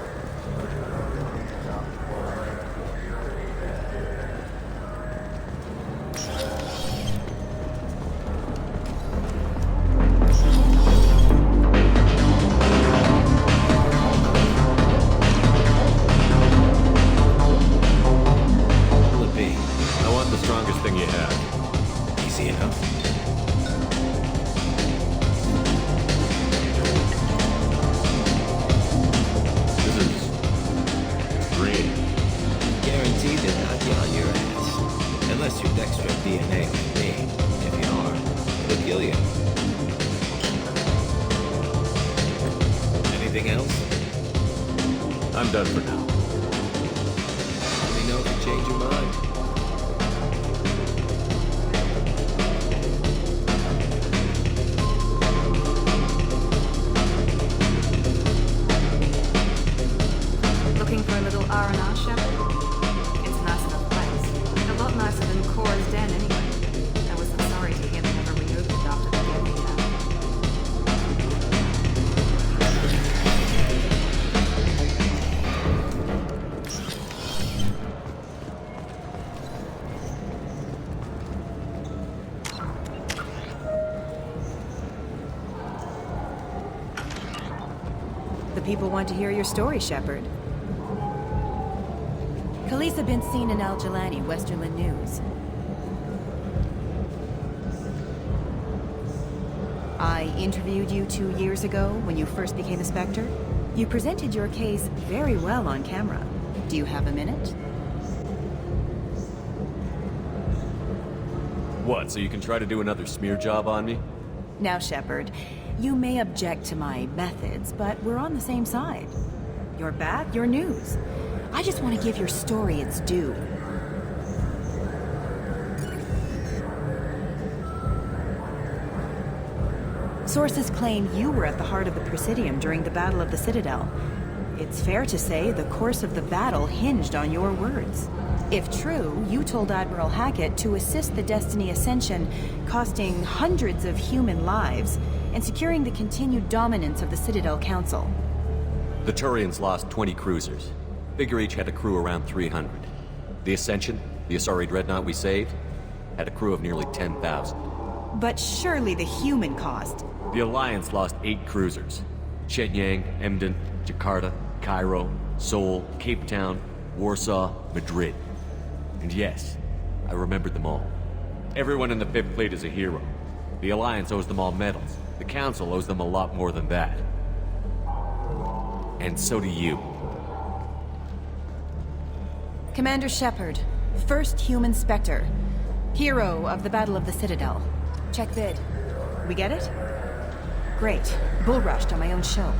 People want to hear your story, Shepard. Khaleesa been seen in Al Jelani, Westerland News. I interviewed you 2 years ago when you first became a Spectre. You presented your case very well on camera. Do you have a minute? What, so you can try to do another smear job on me? Now, Shepard, you may object to my methods, but we're on the same side. You're back, you're news. I just want to give your story its due. Sources claim you were at the heart of the Presidium during the Battle of the Citadel. It's fair to say the course of the battle hinged on your words. If true, you told Admiral Hackett to assist the Destiny Ascension, costing hundreds of human lives, and securing the continued dominance of the Citadel Council. The Turians lost 20 cruisers. Figure each had a crew around 300. The Ascension, the Asari dreadnought we saved, had a crew of nearly 10,000. But surely the human cost. The Alliance lost 8 cruisers. Shenyang, Emden, Jakarta, Cairo, Seoul, Cape Town, Warsaw, Madrid. And yes, I remembered them all. Everyone in the Fifth Fleet is a hero. The Alliance owes them all medals. The Council owes them a lot more than that. And so do you. Commander Shepard, first human Spectre. Hero of the Battle of the Citadel. Check bid. We get it? Great. Bull rushed on my own show.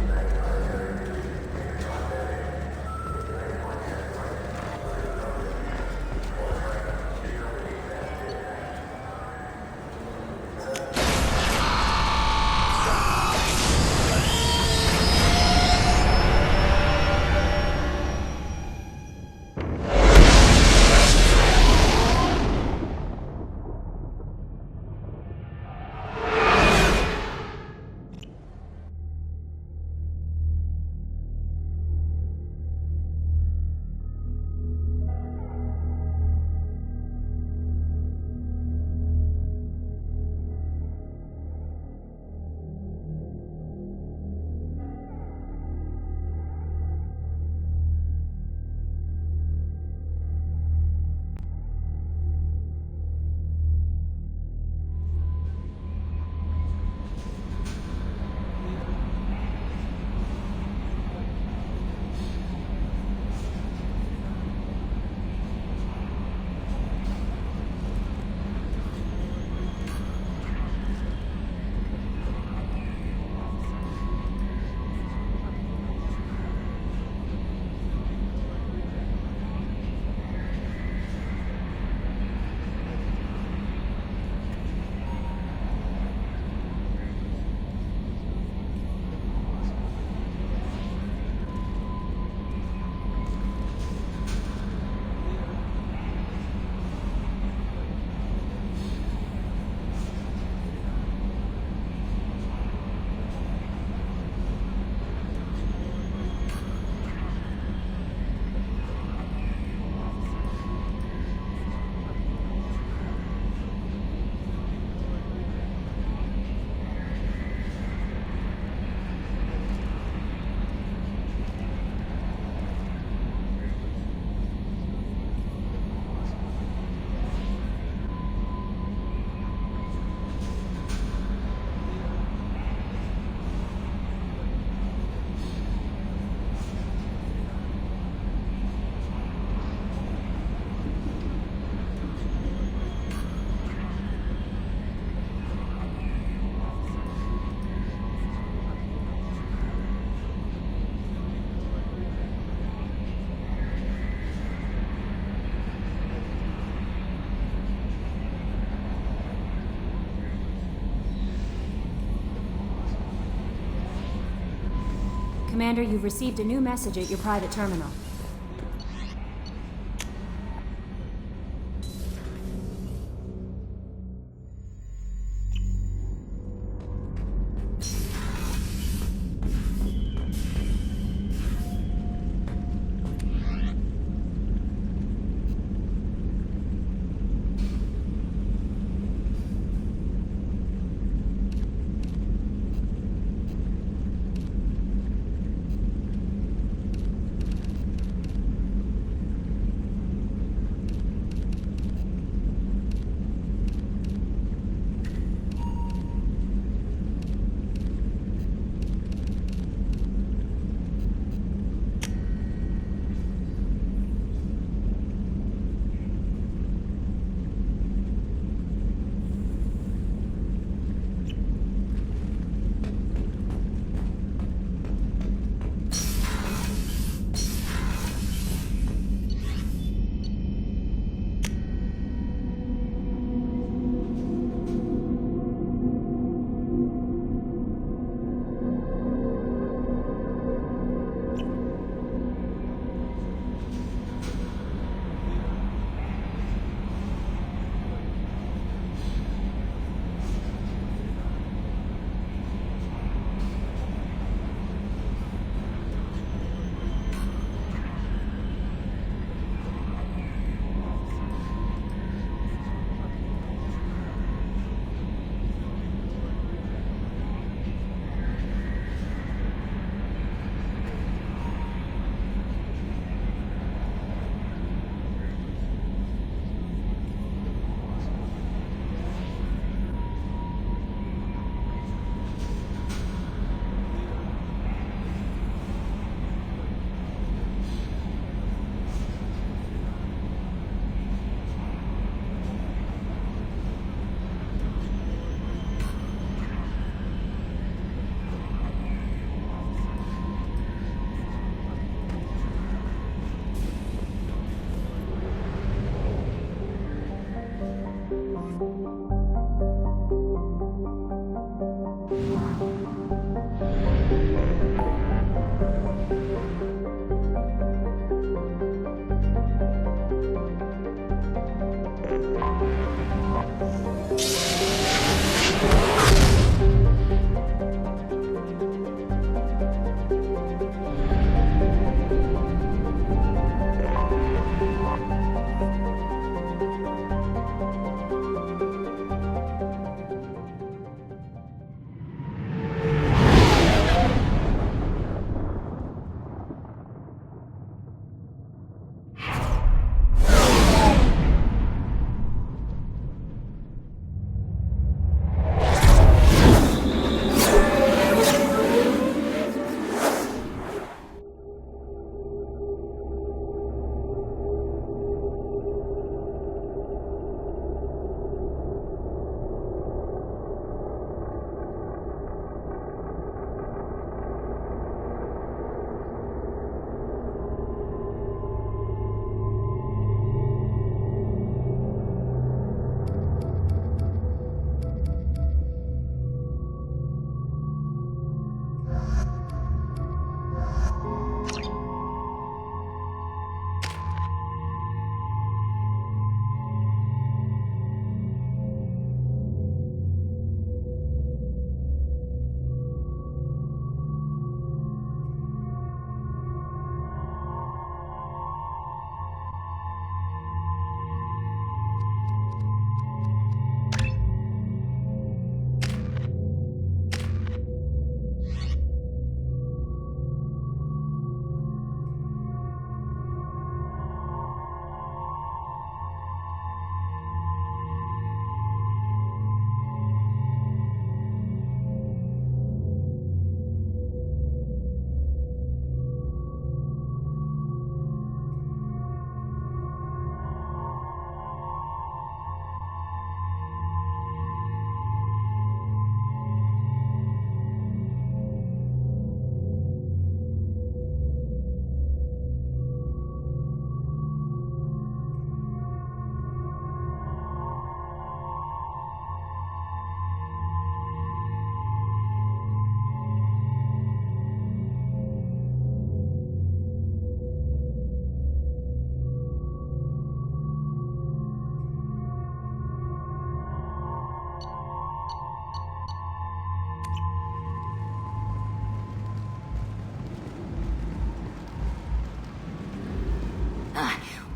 Commander, you've received a new message at your private terminal.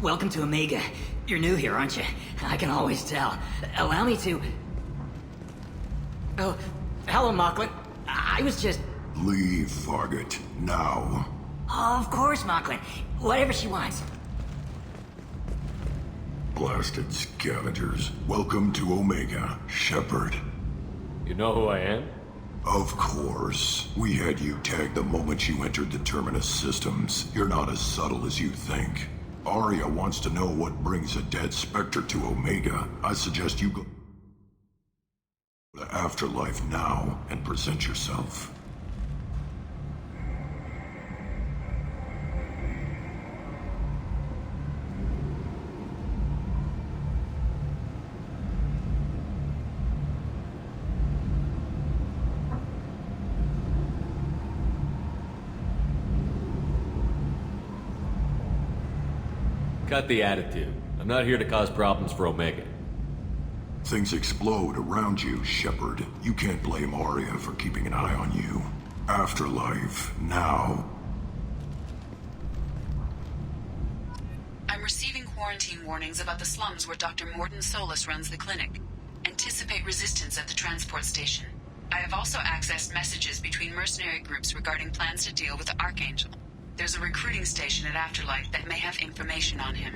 welcome to Omega. You're new here, aren't you? I can always tell. Allow me to... Oh, hello, Mocklin. I was just... Leave, Fargate, now. Of course, Mocklin. Whatever she wants. Blasted scavengers. Welcome to Omega, Shepard. You know who I am? Of course. We had you tagged the moment you entered the Terminus systems. You're not as subtle as you think. Aria wants to know what brings a dead Spectre to Omega. I suggest you go to Afterlife now and present yourself. Cut the attitude. I'm not here to cause problems for Omega. Things explode around you, Shepard. You can't blame Aria for keeping an eye on you. Afterlife, now. I'm receiving quarantine warnings about the slums where Dr. Mordin Solus runs the clinic. Anticipate resistance at the transport station. I have also accessed messages between mercenary groups regarding plans to deal with the Archangel. There's a recruiting station at Afterlife that may have information on him.